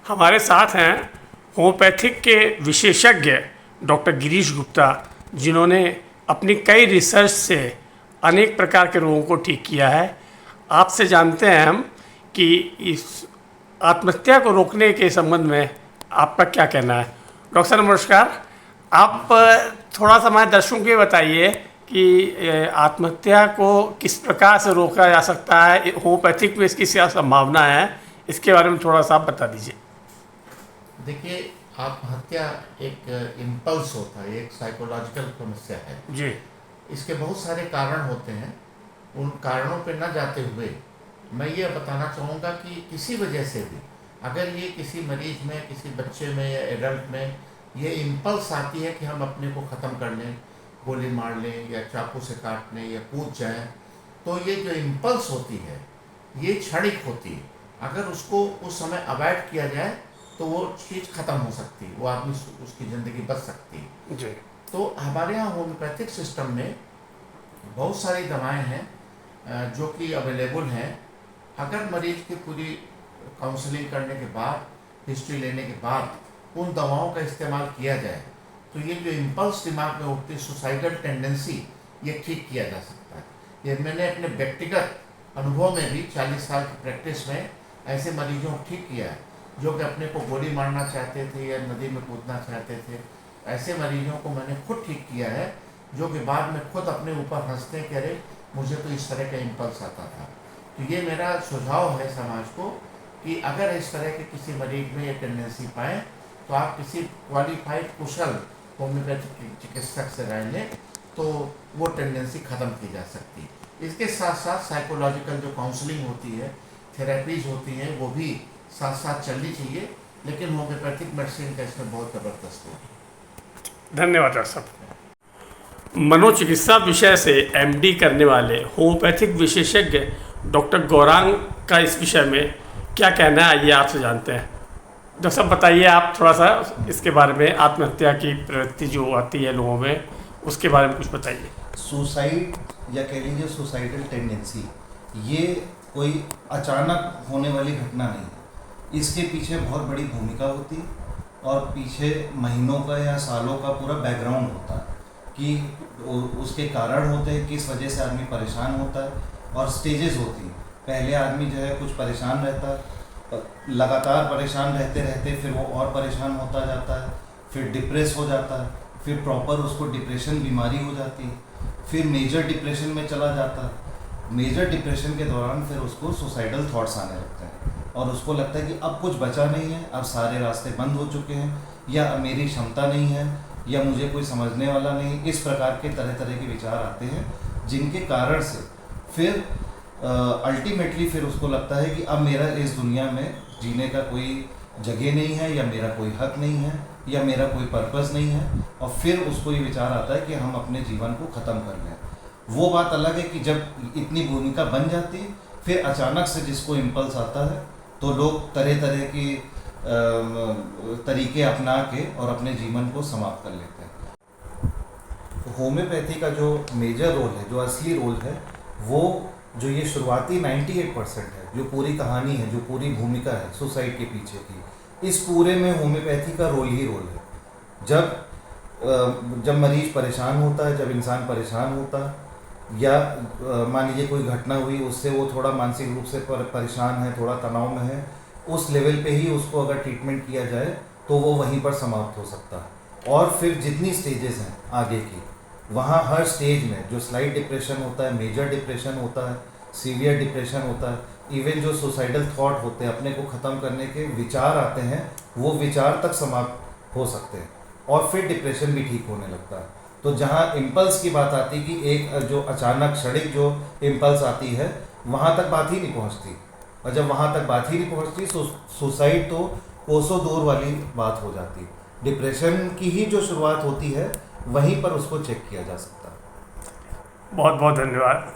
हमारे साथ हैं होम्योपैथिक के विशेषज्ञ डॉक्टर गिरीश गुप्ता, जिन्होंने अपनी कई रिसर्च से अनेक प्रकार के रोगों को ठीक किया है। आपसे जानते हैं हम कि इस आत्महत्या को रोकने के संबंध में आपका क्या कहना है। डॉक्टर साहब नमस्कार। आप थोड़ा सा हमारे दर्शकों को ये बताइए कि आत्महत्या को किस प्रकार से रोका जा सकता है, होम्योपैथिक में इसकी क्या संभावना है, इसके बारे में थोड़ा सा आप बता दीजिए। देखिए, आत्महत्या एक इम्पल्स होता है, एक साइकोलॉजिकल समस्या है जी। इसके बहुत सारे कारण होते हैं। उन कारणों पे न जाते हुए मैं ये बताना चाहूँगा कि किसी वजह से भी अगर ये किसी मरीज में, किसी बच्चे में या एडल्ट में ये इम्पल्स आती है कि हम अपने को ख़त्म कर लें, गोली मार लें या चाकू से काट लें या कूद जाएं, तो ये जो इम्पल्स होती है ये क्षणिक होती है। अगर उसको उस समय अवॉइड किया जाए तो वो चीज़ ख़त्म हो सकती है, वो आदमी उसकी ज़िंदगी बच सकती है। जी। तो हमारे यहाँ होम्योपैथिक सिस्टम में बहुत सारी दवाएं हैं जो कि अवेलेबल हैं। अगर मरीज की पूरी काउंसलिंग करने के बाद, हिस्ट्री लेने के बाद उन दवाओं का इस्तेमाल किया जाए तो ये जो इम्पल्स दिमाग में उठती सुसाइडल टेंडेंसी, ये ठीक किया जा सकता है। ये मैंने अपने व्यक्तिगत अनुभव में भी 40 साल की प्रैक्टिस में ऐसे मरीजों को ठीक किया है जो कि अपने को गोली मारना चाहते थे या नदी में कूदना चाहते थे। ऐसे मरीजों को मैंने खुद ठीक किया है जो कि बाद में खुद अपने ऊपर हंसते कि अरे मुझे तो इस तरह का इम्पल्स आता था। तो ये मेरा सुझाव है समाज को कि अगर इस तरह के किसी मरीज में ये टेंडेंसी पाएँ तो आप किसी क्वालिफाइड कुशल होम्योपैथिक चिकित्सक से राय लें तो वो टेंडेंसी ख़त्म की जा सकती है। इसके साथ साथ साइकोलॉजिकल जो काउंसलिंग होती है, थेरेपीज होती हैं, वो भी साथ साथ चलनी चाहिए, लेकिन होम्योपैथिक मेडिसिन का इसमें बहुत ज़बरदस्त है। धन्यवाद डॉक्टर साहब। मनोचिकित्सा विषय से एमडी करने वाले होम्योपैथिक विशेषज्ञ डॉक्टर गौरांग का इस विषय में क्या कहना है, आइए आपसे जानते हैं। डॉक्टर साहब बताइए आप थोड़ा सा इसके बारे में, आत्महत्या की प्रवृत्ति जो आती है लोगों में, उसके बारे में कुछ बताइए। सुसाइड या कह लीजिए सुसाइडल टेंडेंसी, ये कोई अचानक होने वाली घटना नहीं है। इसके पीछे बहुत बड़ी भूमिका होती है और पीछे महीनों का या सालों का पूरा बैकग्राउंड होता है कि उसके कारण होते हैं, किस वजह से आदमी परेशान होता है, और स्टेजेस होती हैं। पहले आदमी जो है कुछ परेशान रहता है, लगातार परेशान रहते रहते फिर वो और परेशान होता जाता है, फिर डिप्रेस हो जाता है, फिर प्रॉपर उसको डिप्रेशन बीमारी हो जाती है, फिर मेजर डिप्रेशन में चला जाता है। मेजर डिप्रेशन के दौरान फिर उसको सुसाइडल थॉट्स आने लगते हैं और उसको लगता है कि अब कुछ बचा नहीं है, अब सारे रास्ते बंद हो चुके हैं, या मेरी क्षमता नहीं है, या मुझे कोई समझने वाला नहीं। इस प्रकार के तरह तरह के विचार आते हैं जिनके कारण से फिर अल्टीमेटली फिर उसको लगता है कि अब मेरा इस दुनिया में जीने का कोई जगह नहीं है, या मेरा कोई हक नहीं है, या मेरा कोई पर्पस नहीं है, और फिर उसको ये विचार आता है कि हम अपने जीवन को ख़त्म कर लें। वो बात अलग है कि जब इतनी भूमिका बन जाती है, फिर अचानक से जिसको इम्पल्स आता है तो लोग तरह तरह की तरीके अपना के और अपने जीवन को समाप्त कर लेते हैं। होम्योपैथी का जो मेजर रोल है, जो असली रोल है, वो जो ये शुरुआती 98% है, जो पूरी कहानी है, जो पूरी भूमिका है सुसाइड के पीछे की, इस पूरे में होम्योपैथी का रोल ही रोल है। जब मरीज परेशान होता है, जब इंसान परेशान होता है, या मान लीजिए कोई घटना हुई, उससे वो थोड़ा मानसिक रूप से परेशान है, थोड़ा तनाव में है, उस लेवल पे ही उसको अगर ट्रीटमेंट किया जाए तो वो वहीं पर समाप्त हो सकता है। और फिर जितनी स्टेजेस हैं आगे की, वहाँ हर स्टेज में जो स्लाइट डिप्रेशन होता है, मेजर डिप्रेशन होता है, सीवियर डिप्रेशन होता है, इवन जो सुसाइडल थॉट होते हैं, अपने को ख़त्म करने के विचार आते हैं, वो विचार तक समाप्त हो सकते हैं और फिर डिप्रेशन भी ठीक होने लगता है। तो जहाँ इम्पल्स की बात आती कि एक जो अचानक क्षणिक जो इम्पल्स आती है, वहाँ तक बात ही नहीं पहुँचती, और जब वहाँ तक बात ही नहीं पहुँचती सुसाइड तो कोसों दूर वाली बात हो जाती। डिप्रेशन की ही जो शुरुआत होती है, वहीं पर उसको चेक किया जा सकता है। बहुत बहुत धन्यवाद।